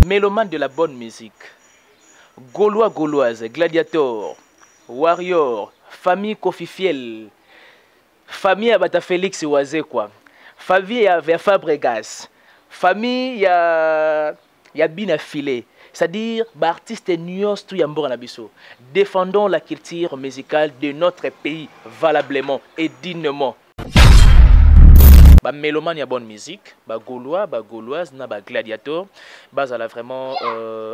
Mélomane de la bonne musique, Gaulois, Gauloise, Gladiator, Warrior, famille Kofifiel, famille Abata Félix Oazé quoi, famille ya Fabregas, famille ya Bina Filé, c'est-à-dire artiste nuance tout yambora nabiso. Défendons la culture musicale de notre pays valablement et dignement. Ba mélomane ya bonne musique, ba Gaulois, ba Gauloise, na ba Gladiator, ça l'a vraiment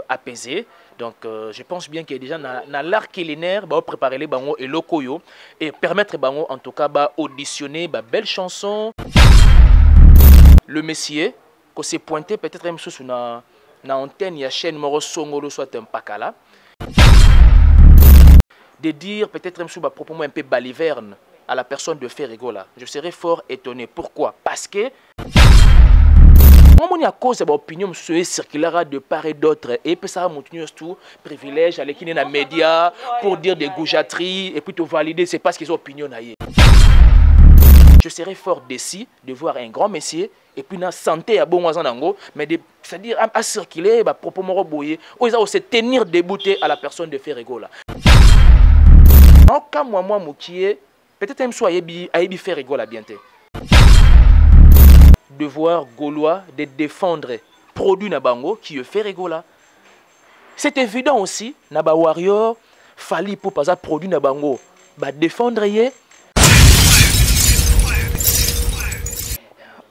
apaisé. Donc je pense bien que déjà na l'art culinaire, ba préparer les bango et lokoyo et permettre bango en tout cas ba auditionner ba belle chanson. Le messier qu'on s'est pointé peut-être même sous na antenne ya chaîne moro songolo soit un pakala. De dire peut-être même sous ba proprement un peu baliverne à la personne de Ferregola. Je serais fort étonné. Pourquoi? Parce que moi, à cause de l'opinion circulaire de part et d'autre, et puis ça a montré tout privilège à l'équipe des médias pour dire des goujateries et puis tout valider, c'est parce qu'ils ont opinion. Je serais fort déçu de voir un grand messier et puis na santé à bon nango, mais c'est-à-dire à circuler, proprement rebouiller, ou ils ont se tenir débouté à la personne de Ferregola. En cas moi moukié. Peut-être même soit Aïbi fait rigoler bien. Devoir gaulois de défendre produit Nabango qui fait rigoler. C'est évident aussi, Naba Warrior, Fali pour pas produit Nabango, défendre yé.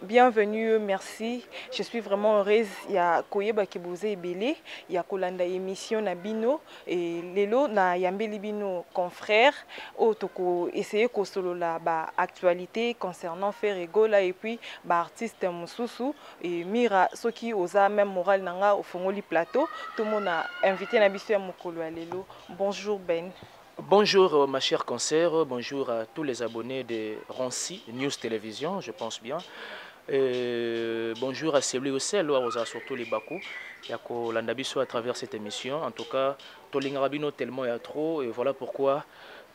Bienvenue, merci. Je suis vraiment heureuse. Il y a Koyeba Kebouze Ebele, il y a Kolanda émission Nabino et Lelo na Yambeli Bino confrère. Otoko essayer ko solo la actualité concernant Ferregola et puis artiste Moussousou et Mira Soki oza même moral nanga au Fongoli plateau. Tout le monde a invité Nabiso Mokolo Lelo. Bonjour Ben. Bonjour ma chère concert, bonjour à tous les abonnés de Ronci News Télévision, je pense bien. Bonjour à celui aussi, surtout les Bakou, Yako Landabiso à travers cette émission. En tout cas, Tolingarabino tellement il y a trop, et voilà pourquoi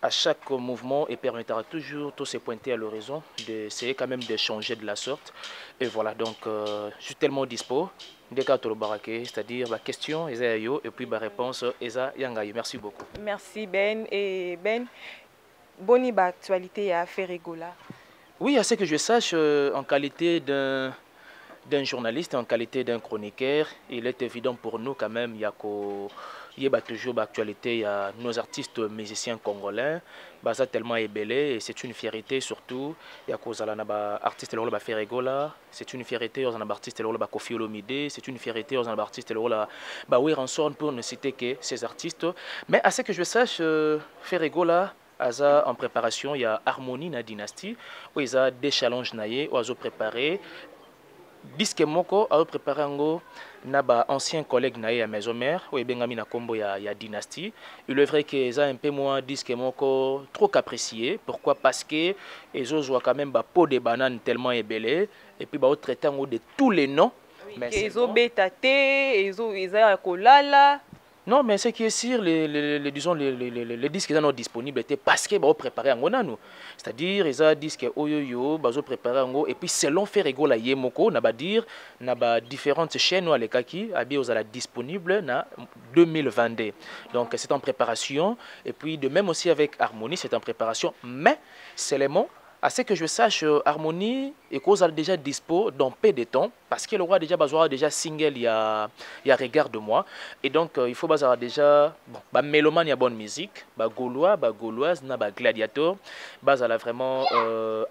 à chaque mouvement, il permettra toujours tout se pointer à l'horizon, d'essayer quand même de changer de la sorte. Et voilà, donc je suis tellement dispo. C'est-à-dire la question, et puis la réponse, merci beaucoup. Merci Ben. Et Ben, bonne actualité à Ferregola. Oui, à ce que je sache, en qualité d'un journaliste, en qualité d'un chroniqueur, il est évident pour nous quand même, il y a toujours l'actualité, il y a nos artistes musiciens congolais, ça tellement ébélé et c'est une fierté surtout. Il y a cause artiste le Ferregola, c'est une fierté aux artistes le Kofi Olomide, c'est une fierté aux artistes le Wiranson pour ne citer que ces artistes. Mais à ce que je sache, Ferregola en préparation, il y a Harmonie na dynastie où il y a des challenges naïe où ils ont préparé disque moko a préparé ngo na ba ancien collègue naïe à maison mère où bengami na kombo ya dynastie. Il est vrai que ça un peu moins disque moko trop apprécié. Pourquoi? Parce que ils ont quand même ba peau de banane tellement ébélé et puis ba traiter de tous les noms. Mais ils ont bétaté, ils ont kolala. Non, mais ce qui est sûr, les disques sont disponibles parce qu'ils ont préparé un nous. C'est-à-dire, ils ont dit que oyoyo, ils ont préparé un et puis selon Ferregola Yemoko, on va dire, on a différentes chaînes à l'écaki, ils ont disponible en 2022. Donc c'est en préparation et puis de même aussi avec Harmonie, c'est en préparation, mais seulement à ce que je sache, Harmonie est cause déjà dispo dans peu de temps parce que le roi déjà besoin déjà single il y a regard de moi et donc il faut baser déjà bon mélomane il y a bonne musique Gaulois Gauloise na Gladiator la vraiment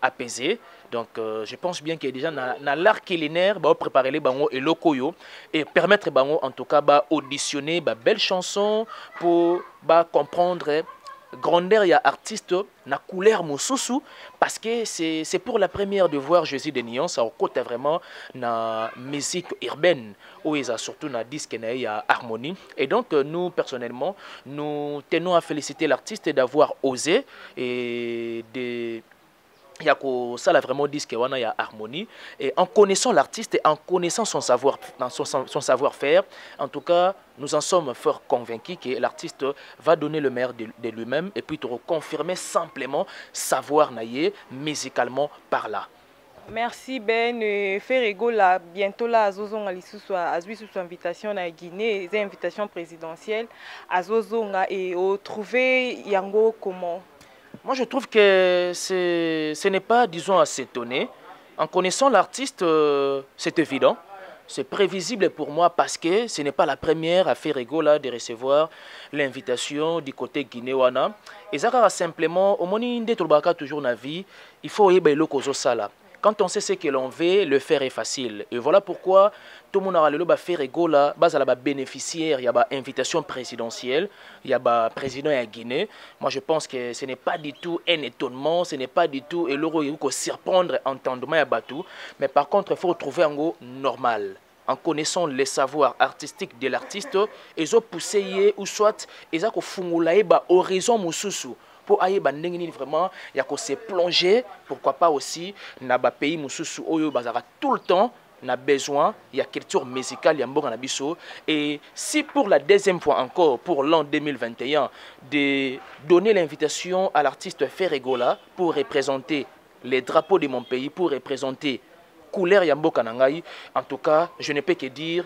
apaisé donc je pense bien que déjà na l'art culinaire préparer les bango et lokoyo et permettre bango en tout cas auditionner belle chanson pour comprendre grandeur, il y a artiste na couleur Moussousou parce que c'est pour la première de voir Jésus de Nyon, ça côté vraiment na musique urbaine où il y a surtout na disque na il y a Harmonie et donc nous personnellement nous tenons à féliciter l'artiste d'avoir osé et de il y a ça là vraiment disque il y a Harmonie et en connaissant l'artiste et en connaissant son savoir-faire en tout cas nous en sommes fort convaincus que l'artiste va donner le meilleur de lui-même et puis te reconfirmer simplement savoir naïe musicalement par là. Merci Ben. Ferrego là bientôt là azozonga lisusu azwi sous invitation na Guinée, c'est invitation présidentielle azozonga et au trouver yango comment? Moi, je trouve que ce n'est pas, disons, à s'étonner. En connaissant l'artiste, c'est évident. C'est prévisible pour moi parce que ce n'est pas la première à Ferrego là de recevoir l'invitation du côté guinéana. Et ça, simplement, au moment où toujours na vie, il faut y aller au sala. Quand on sait ce que l'on veut, le faire est facile. Et voilà pourquoi tout le monde a le Ferrego là, base à la bénéficiaire, il y a une invitation présidentielle, il y a un président à Guinée. Moi je pense que ce n'est pas du tout un étonnement, ce n'est pas du tout et l'euro il faut surprendre entendement à Batou, mais par contre il faut trouver un go normal. En connaissant les savoirs artistiques de l'artiste, ils ont poussé ou soit ils ont fait horizon mususu. Pour aller vraiment il y a se plonger, pourquoi pas aussi na ba pays mususu oyo bazara tout le temps na besoin il y a culture musicale ya mboka na biso. Et si pour la deuxième fois encore pour l'an 2021 de donner l'invitation à l'artiste Ferrego là pour représenter les drapeaux de mon pays, pour représenter couleur ya mboka na ngai, en tout cas je ne peux que dire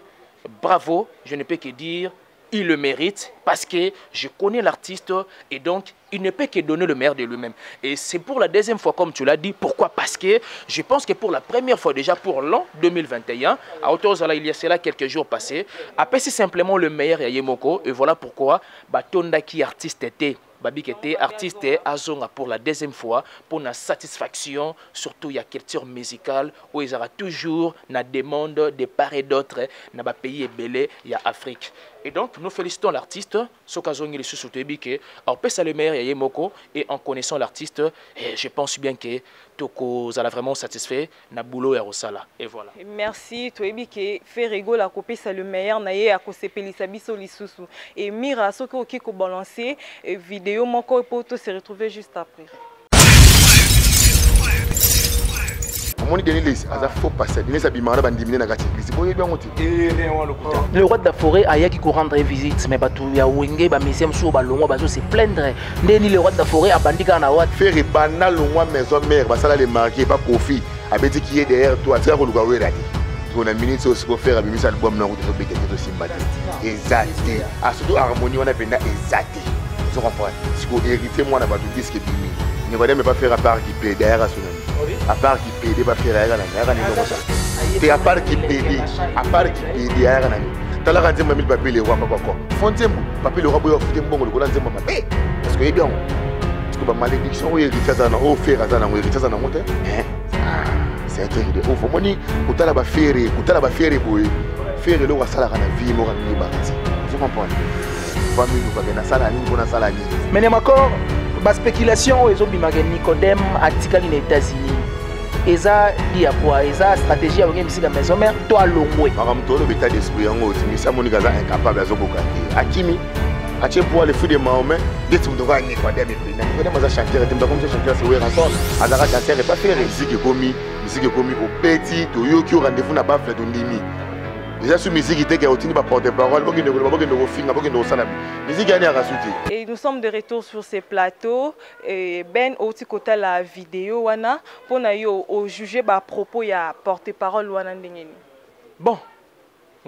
bravo, je ne peux que dire il le mérite parce que je connais l'artiste et donc il ne peut que donner le meilleur de lui-même. Et c'est pour la deuxième fois comme tu l'as dit. Pourquoi? Parce que je pense que pour la première fois déjà pour l'an 2021, à Otozala, il y a cela quelques jours passés, après c'est simplement le meilleur Yemoko. Et voilà pourquoi Batonda qui artiste était. Babi qui était artiste Azonga pour la deuxième fois pour la satisfaction, surtout il y a culture musicale où ils auront toujours la demande de part et d'autre dans les pays belé il y a Afrique. Et donc nous félicitons l'artiste Sokazongi le sous-soutebi que on peut ça le meilleur Yemoko et en connaissant l'artiste je pense bien que Toko sera vraiment satisfait na boulot ya Rosala. Et voilà. Merci toyebi que Ferrego la copie ça le meilleur na ye akosepelisa biso lisusu et Mira soki oki ko balancer vidéo moko poto se retrouver juste après. Le roi de la forêt a qui rendre visite, mais batou ya wenge ba mesem sur balongo bazo se plaindre. Ndeni le roi de la forêt a bandika na wat. Faire banal longwa maison mère, bah ça là les marquer pas profit. Abeti qui est derrière toi, tu vas le gars là. On a minute aussi pour faire un album na route de Bégué de Simbaté. Exact. À surtout harmonie on a peine exact. Tu comprends? Si vous héritez moi na batou disque bimi. Ne va même pas faire à part qui paie derrière à son ami. À part qui paie pas faire derrière la et à part qui paie derrière la t'as la rendu mamie papier les rois pas quoi fontembo papier le roi boyo fouté bon le colan zembo papier parce que bien parce que ba malédiction ou héritier ça na au faire ça na héritier ça na monter c'est un truc de ouf moni kutala ba faire boy faire le wasala kana vie mo kana ba tu comprends famille nous va na sala ni bona sala ni mais makor ba spéculation ils ont bimagé Nicodème atikali les États-Unis. Eza dia quoi, eza stratégie avec musique à maison mère toi longwe. Maram tolo beta d'esprit yango timisa monika za incapable azoboka. Akimi ache pour le feu de Mahomet, detu ndo va Nicodème et na Nicodème za chanteur temba comme chanteur c'est ouais encore. Azara chanteur et pas faire musique komi au petit to yo ki rendez-vous na bafle to ndimi. Déjà sur musique était qui pas porte-parole, pas de film, pas de ça. Musique est à rajouter. Et nous sommes de retour sur ces plateaux. Et Ben aussi côté la vidéo wana pour na yo au juger ba propos ya porte-parole wana ndengeni. Bon,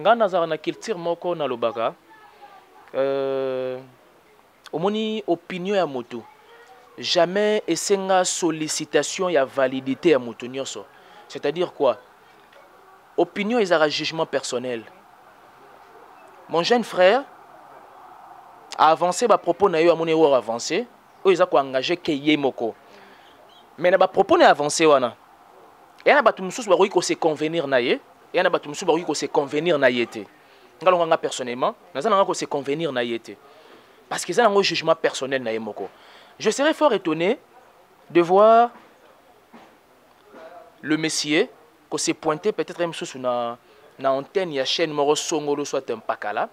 ngana za na culture moko na lobaka. Omoni opinion ya moto. Jamais esenga sollicitation ya validité ya moto nyonso. C'est-à-dire quoi? Opinion et un jugement personnel. Mon jeune frère a avancé à propos na yo à mon erreur avancé, ou ils ont engagé que Yemoko. Mais na ba propos na avancé wana. Et na ba tumsusu ba ko se convenir na ye, et na ba tumsusu ba ko se convenir na yete. Ngalonga personnellement, na za ko se convenir na yete. Parce que ça un jugement personnel na Yemoko. Je serais fort étonné de voir le messier qu'on s'est pointé peut-être même sur na antenne il y a chaîne moro songolo soit un pakala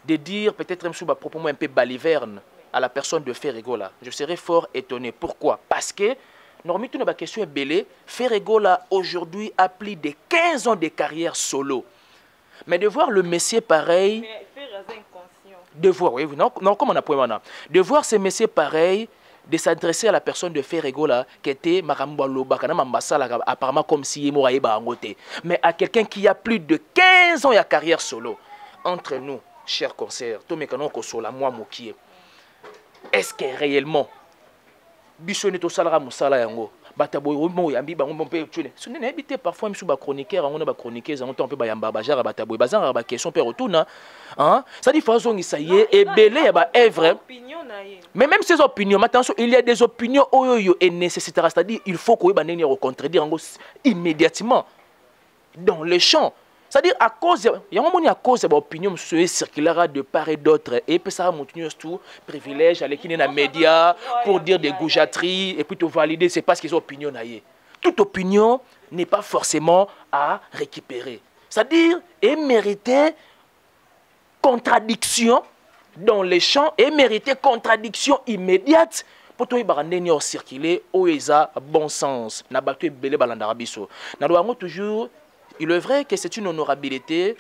de dire peut-être même sur propos un peu baliverne à la personne de Ferrego là. Je serais fort étonné. Pourquoi? Parce que normalement toute la question est belée. Ferrego là aujourd'hui a plus de 15 ans de carrière solo. Mais de voir le messier pareil, de voir oui non comment on a point maintenant, de voir ces messieurs pareil de s'adresser à la personne de Ferregola qui était Marambo Loba, apparemment comme si il m'aurait bangoté. Mais à quelqu'un qui a plus de 15 ans de carrière solo. Entre nous, chers concerts, tout mécanon kosola moi mokié. Est-ce que réellement Bissonne to salara musala yango bataboy mo yambi bango mpe tune. Ce n'est habité parfois même chroniqueur on a chroniqueuse on peut ba yamba ba jara bataboy bazanga ba question pe retourna hein ça dit façon isaye et belé ya ba œuvre. Mais même ces opinions, attention, il y a des opinions oyo et nécessitera, c'est-à-dire il faut qu'on ait contredire immédiatement dans le champ. C'est-à-dire à cause, il y a un moment à cause de l'opinion circulera de part et d'autre et puis ça va monter tout privilège aller qui dans les médias pour dire des goujateries et puis te valider c'est parce qu'ils ont opinion naïe. Toute opinion n'est pas forcément à récupérer. C'est-à-dire et mériter contradiction dans les champs et mériter contradiction immédiate pour tout le circuler au bon sens. Na battu belé balandarabiso. Na doit toujours. Il est vrai que c'est une honorabilité.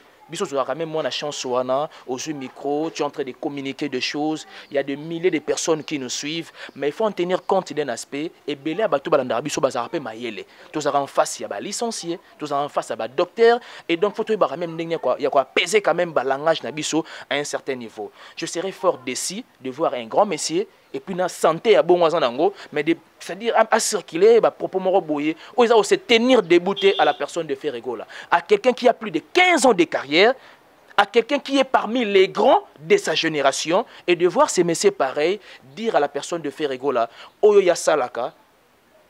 Même moi, la chance, aux micro, tu es en train de communiquer des choses. Il y a des milliers de personnes qui nous suivent. Mais il faut en tenir compte d'un aspect. Et belé à bateau balandarabiso bazarapé maïele. Tous en face, il y a des licenciés. Tous en face, il y a des docteurs. Et donc, il faut même il y a quoi peser quand même le langage nabiso à un certain niveau. Je serais fort déçu de voir un grand messier. Et puis, la santé à bon moisanango, mais c'est-à-dire à circuler, propos moroboyer, ou ils ont se tenir débouté à la personne de Ferregola, à quelqu'un qui a plus de 15 ans de carrière, à quelqu'un qui est parmi les grands de sa génération, et de voir ces messieurs pareils dire à la personne de Ferregola, Oyo ya salaka,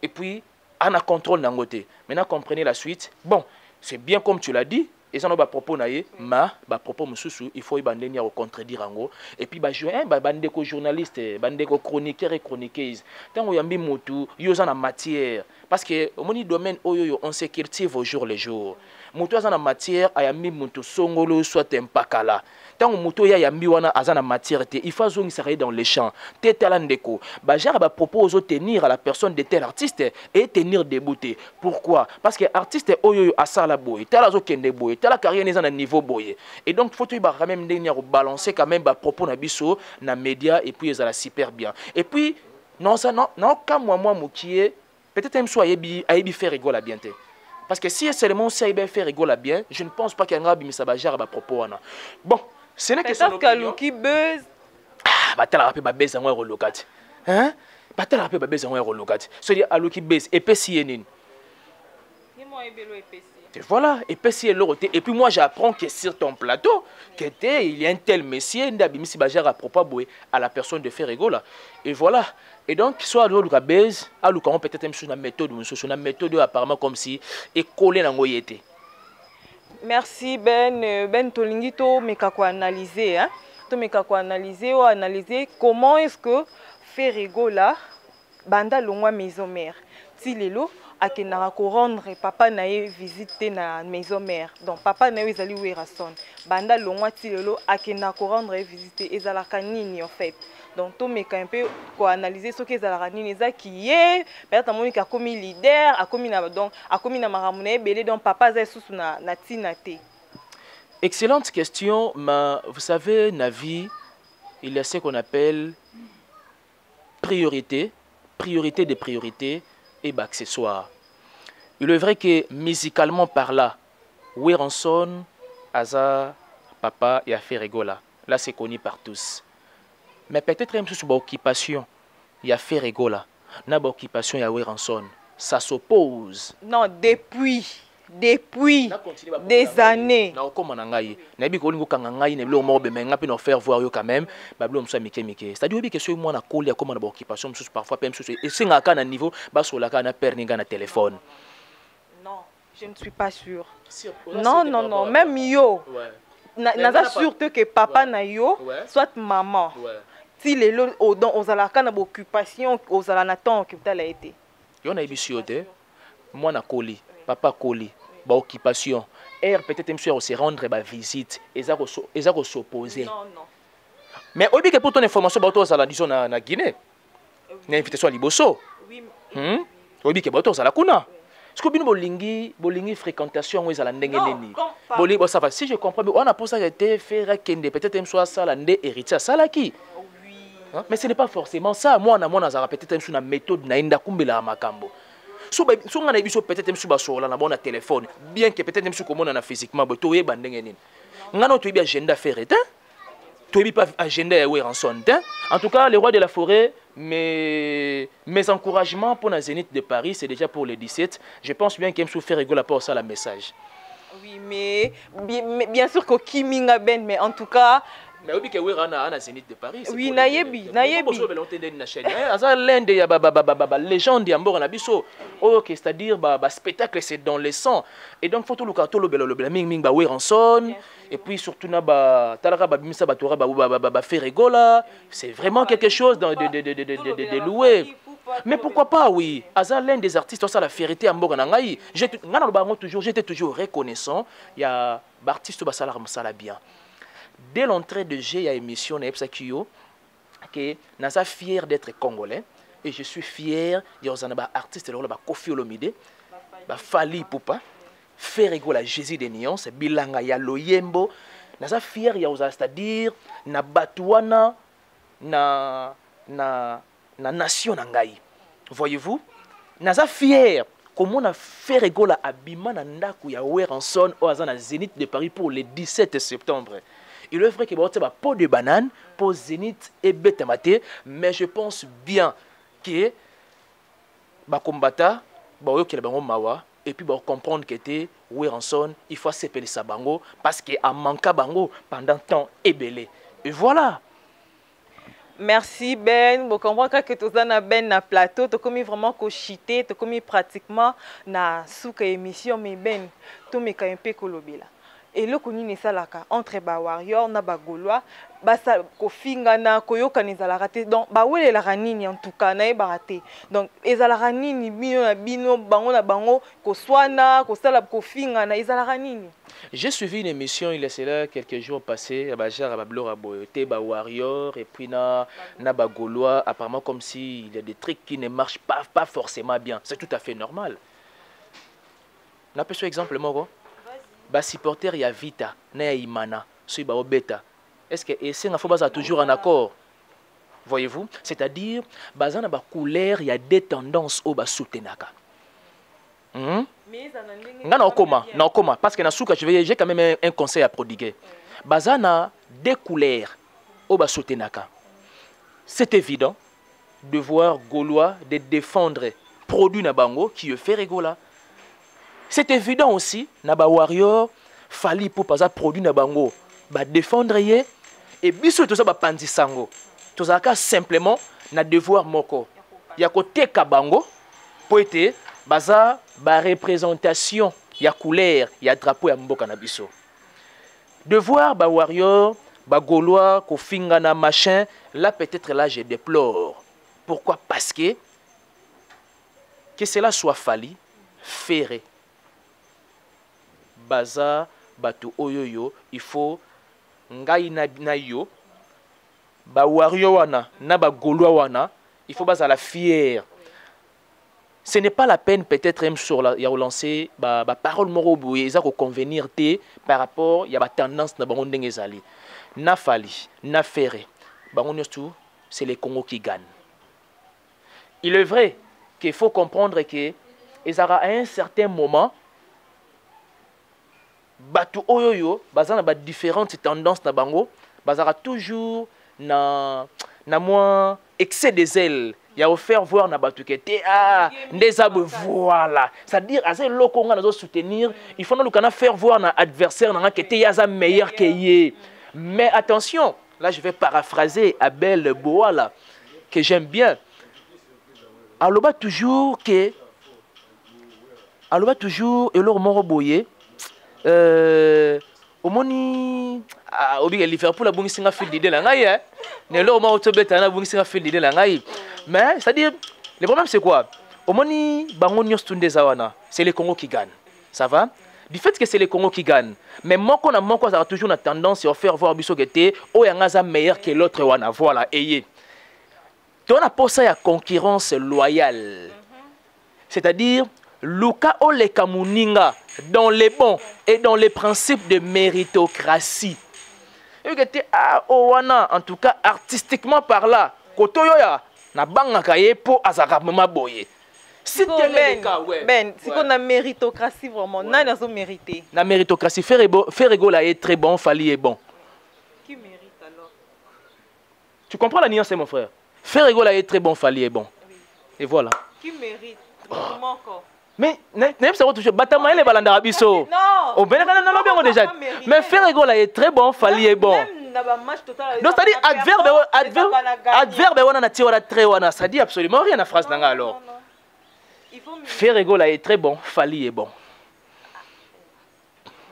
et puis, on a contrôle d'un côté. Maintenant, comprenez la suite. Bon, c'est bien comme tu l'as dit. Et ça, on a propos naïe, mais propos mususu, il faut y bandenir au contredire en gros. Et puis, bandeko journaliste, bandeko chroniqueur et chroniqueuse. Tant qu'on y a mis motu, y a en matière. Parce que au moment domaine, on se cultive au jour le jour. Motu a en matière, a mis motu songolo soit un pakala. Tant que moto ya mis wana azana matière, il faut zone s'arrêter dans les champs. Té talandeko. Genre propose tenir à la personne de tel artiste et tenir débouté. Pourquoi? Parce que artiste oyo asala boy, tel azo kende boy, tel la carrière n'est à niveau boy. Et donc faut tu quand même balancer quand même propos na biso na média et puis ça la super bien. Et puis non ça non quand moi mokié peut-être même soit aibi faire rigoler bien té. Parce que si seulement ça aibi faire rigoler bien, je ne pense pas qu'il y a un rabbi sabajar à propos wana. Bon, ce n'est que ça Kaluki buzz. Ah, batala rapé ba buzz en relocat. Hein? Batala rapé ba buzz en relocat. C'est-à-dire aluki buzz épaissi yenin. Et voilà, épaissi l'autre. Et puis moi j'apprends que sur ton plateau, il y a un tel messier ndabimisi bajar à propos à la personne de Ferregola. Et voilà. Et donc soit aluka buzz, aluka on peut-être même sur une méthode apparemment comme si et collé dans ngoyete. Merci Ben Tolingito mais kako analyser hein. To mais kako analyser ou analyser comment est-ce que Ferregola banda longwa maison mère. Ti lelo akenara ko rendre papa nae visiter na maison mère. Donc papa nae ezali werason. Banda longwa ti lelo akenara ko rendre visiter ezalaka nini en fait. Donc tout me un peu quoi analyser ce que ezalaka nini eza qui est peut-être moni ka komi leader a komi na donc a komi na maramune belé donc papa za sous na tina te. Excellente question, mais vous savez na vie il y a ce qu'on appelle priorité des priorités et accessoires. Il est vrai que musicalement parlant, Weranson, Aza, Papa et Ferregola, là c'est connu par tous. Mais peut-être même sur l'occupation, il y a Ferregola, na occupation il y a Weranson, ça s'oppose. Non, depuis des années. Na comme nangai, na bi ko lingo kangai na bilo mo be menga pe no faire voir yo quand même, ba bilo mso mike. C'est-à-dire que ce moi na coller comme na occupation mso parfois même sur et singa ka na niveau ba so la ka na perninga na téléphone. Non, je ne suis pas sûre. Non, même yo. Naza surtout que papa na yo soit maman. Si les lots aux alaka na occupation aux alanaton que tu as été. Yo na ibissiote. Moi na coller, papa coller. Ba occupation peut-être même se rendre ba visite et ça s'opposer. Non. Mais obi que pour ton information ba to za la disons na Guinée. Na invitation à Liboso. Oui. Obi que ba to za la kuna. Est-ce que bino bolingi fréquentation ou za la ndenge neni. Boli ça va si je comprends on a pour ça été faire kende peut-être même soit ça la ndé héritier ça la qui. Hein? Mais ce n'est pas forcément ça. Moi, on a peut-être une méthode naïnda kumbela makambo. Si on a peut-être sur la téléphone, bien que peut-être sur comment on a physiquement, tu es bandé. On a notre agenda faire, tu n'as pas agenda en tout cas, les rois de la forêt, mes encouragements pour la Zénith de Paris, c'est déjà pour les 17. Je pense bien qu'ils me faire rigoler pour ça le message. Oui, mais bien sûr que Kiminga Ben, mais en tout cas. Mais oui, que oui, on a Zénith de Paris. Oui, naïebi. L'un des légendes d'Ambo Nabiso. Ok, c'est-à-dire, spectacle, c'est dans le sang. Et donc, il faut tout le carton, le ming ba Ranson. Et puis surtout, c'est vraiment quelque chose de loué. Mais pourquoi pas, oui. Aza l'un des artistes, ça la fierté à Mboganangaï. J'étais toujours reconnaissant. Il y a artiste qui bien. Dès l'entrée de G, il y a une émission que je suis fier d'être congolais. Et je suis fier d'être un artiste, Kofi Olomide, Fali Poupa, Ferrego la Jésus des Nions, Bilanga ya Loyembo. Je suis fier, c'est-à-dire, na Batouana, na nation nangai. Voyez-vous? Je suis fier. Comment on a fait rigoler à Bima Nandaku ya Weranson au Zénith de Paris pour le 17 septembre. Il est vrai que c'est un pot de banane pour Zénith et Betamate, mais je pense bien que les combattants mawa et puis comprendre que tu Weranson, il faut s'épeler sa bango parce qu'il a manqué bango pendant temps ébélé. Et voilà. Merci Ben, vous comprenez que tu as Ben na plateau, tu as vraiment cochité, tu as pratiquement na souka émission mais Ben, tu me un peu kolobela. Et le koni ne salaka entre ba warrior na ba gaulois, ba sa kofinga na koyoka ne zalarate. Donc ba wele la ranini en tout cas na e barate. Donc ezala nini bino na bino bango na bango ko swana ko sala kofinga na ezala nini. J'ai suivi une émission il y a quelques jours passés à Bajar à Bablora Boyote, ba warrior et puis na ba gaulois apparemment comme si il y a des trucs qui ne marchent pas forcément bien. C'est tout à fait normal. On a peu exemple moi ba supporter ya Vita na ya Imana so ba obeta. Est-ce que c'est un faut toujours en accord? Voyez-vous? C'est-à-dire bazana ba couleur il y a des tendances au ba soutenaka. Non, parce que j'ai quand même un conseil à prodiguer. Bazana des couleurs au bas soutenaka. C'est évident de voir Gaulois de défendre produit na bango qui fait rigola. C'est évident aussi naba warrior fali pour pas produit na bango ba défendre yé et biso tout ça ba pandisango. Tout ça simplement na devoir moko. Ya côté kabango pour être baza ba représentation ya couleur ya drapeau ya mboka na biso. De voir ba warrior ba gaulois ko finga na machin là peut-être là je déplore. Pourquoi? Parce que cela soit fali ferré baza batu oyoyo il faut ngai na yo ba warrior wana na ba gaulois wana il faut baza la fière. Ce n'est pas la peine peut-être même sur la relancer ba parole moro boye ça ko convenir té par rapport il y a ba tendance na bango ndenge ezali na fali na ferré bango nyostou c'est les Congo qui gagnent. Il est vrai qu'il faut comprendre que ezara à un certain moment batu oyoyo bazana ba différentes tendances na bango bazara toujours na moins excès des ailes. Il y a offert voir na batu kete voilà, c'est-à-dire assez loko nga nazo soutenir, il faut nous kana faire voir na adversaire na kete yaza meilleur que yé. Mais attention, là je vais paraphraser Abel Boala que j'aime bien. Aloba toujours et leur moro boyé omoni obi Liverpool a bongi singa fil d'idée la ngai ne leur moro tobeta na bongi singa fil d'idée la ngai. Mais c'est-à-dire le problème c'est quoi? Omoni bango nyostunde zawana, c'est les Congo qui gagnent. Ça va? Du fait que c'est les Congo qui gagnent, mais moko ça a toujours une tendance à faire voir biso gete o yangaza meilleur que l'autre wana. Voilà, ayez. Tu as pour ça la concurrence loyale. C'est-à-dire Luka Oleka Muninga dans les bons et dans les principes de méritocratie. En tout cas, artistiquement par là, koto yo ya na bangaka ye po azaka mama boye. Si tel est le cas, ouais. Ben, c'est qu'on a méritocratie vraiment. Ouais. Non, on a mérité. La méritocratie, faire égaux là est très bon, Fally est bon. Qui mérite alors? Tu comprends la nuance, mon frère? Faire égaux là est très bon, Fally est bon. Oui. Et voilà. Qui mérite? Comment encore? Mais, n'est-ce pas touché? Batama les balanda biso. Non. Oh, ben, non, déjà. Mais faire égaux là est très bon, Fally est bon. Donc, c'est-à-dire, adverbe, on a tiré très wana. Ça dit absolument rien à phrase là alors. Faire égaux là est très bon, Fally est bon.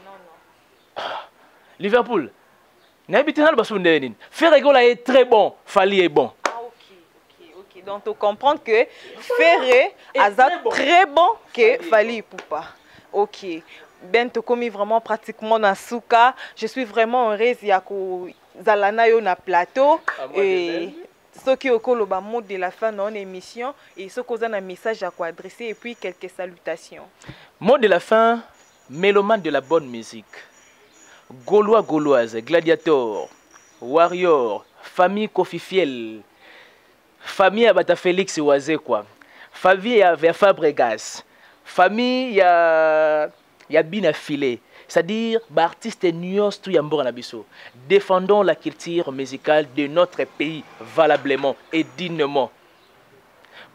Non. Liverpool. Faire égaux là est très bon, Fally est bon. Ah, ok. Donc, tu comprends que Ferré est très bon que Fally pour pas. Ok. Ben, tu commis vraiment pratiquement dans Souka. Je suis vraiment heureuse. Il y a Zalana yo na plateau. Et ce qui est le mot de la fin de l'émission et ce qu'on a un message à quoi adresser et puis quelques salutations. Mot de la fin, mélomane de la bonne musique. Gaulois, Gauloise, Gladiator, Warrior, famille Kofifiel, famille Abata Félix Oazé quoi. Famille avec Fabregas, famille ya Bina Filé. C'est-à-dire, artiste nuance tout yambo nabiso. Défendons la culture musicale de notre pays valablement et dignement.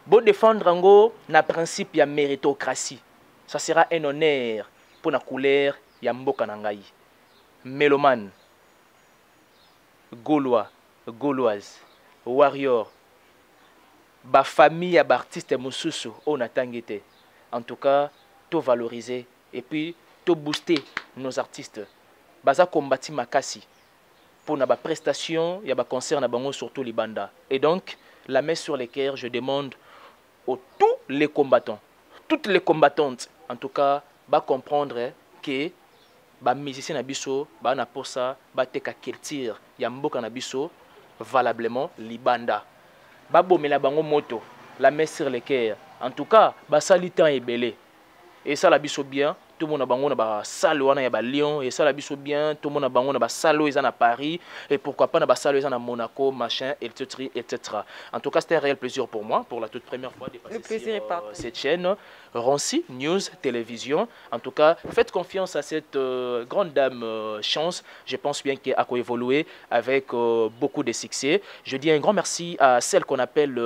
Bon défendre ango na principe ya méritocratie. Ça sera un honneur pour la couleur yambo kanangai. Mélomane, Gaulois, Gauloise, Warrior, ba famille ya artiste mususu on atangete. En tout cas, tout valoriser et puis tout booster nos artistes. Baza kombati makasi pour na ba prestation, ya ba concert na bango surtout les bandas. Et donc la main sur les cœurs, je demande aux tous les combattants, toutes les combattantes, en tout cas, ba comprendre que ba musicien na biso, ba na posa, ba teka culture ya mboka na biso valablement libanda. Ba bomela bango moto, la main sur les cœurs. En tout cas, ba salitan est belé. Et ça la biso bien. Tout le monde a bango na ba salle wana ya ba Lyon et ça la biso bien, tout le monde a bango na ba salle ils à Paris et pourquoi pas na ba salle ils à Monaco machin etc. En tout cas c'était un réel plaisir pour moi pour la toute première fois de passer sur cette chaîne Roncy News Télévision. En tout cas faites confiance à cette grande dame chance, je pense bien qu'elle a évolué avec beaucoup de succès. Je dis un grand merci à celle qu'on appelle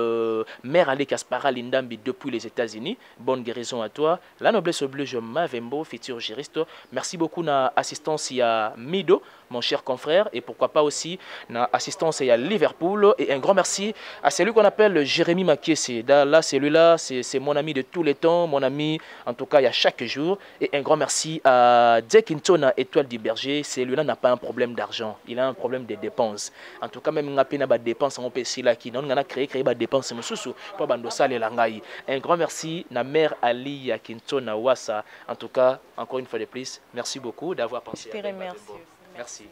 Mère Ali Kaspara Lindambi depuis les États-Unis. Bonne guérison à toi. La noblesse oblige Mavembo futur juriste. Merci beaucoup na assistance à Mido, mon cher confrère, et pourquoi pas aussi na assistance à Liverpool. Et un grand merci à celui qu'on appelle Jérémy Makiesi. Là, celui-là, c'est mon ami de tous les temps, mon ami, en tout cas, il y a chaque jour. Et un grand merci à Jack Intona, Étoile du Berger. Celui-là n'a pas un problème d'argent, il a un problème de dépenses. En tout cas, même n'a pas de dépenses, on peut essayer là qui n'en a créé des dépenses pour bandosa les langaï. Un grand merci à Mère Ali Yakintona Wassa. En tout cas, encore une fois de plus, merci beaucoup d'avoir pensé à moi. Merci.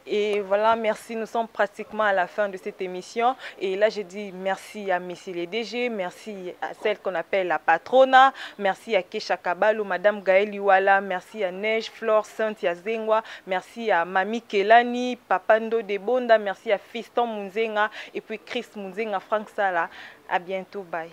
Et voilà, merci. Nous sommes pratiquement à la fin de cette émission. Et là, je dis merci à Messieurs les DG, merci à celle qu'on appelle la Patrona, merci à Kesha Kabalou, Madame Gaël Iwala, merci à Neige, Flore, Cynthia Zengwa, merci à Mami Kelani, Papando Debonda, merci à Fiston Munzenga et puis Chris Munzenga, Frank Sala. À bientôt, bye.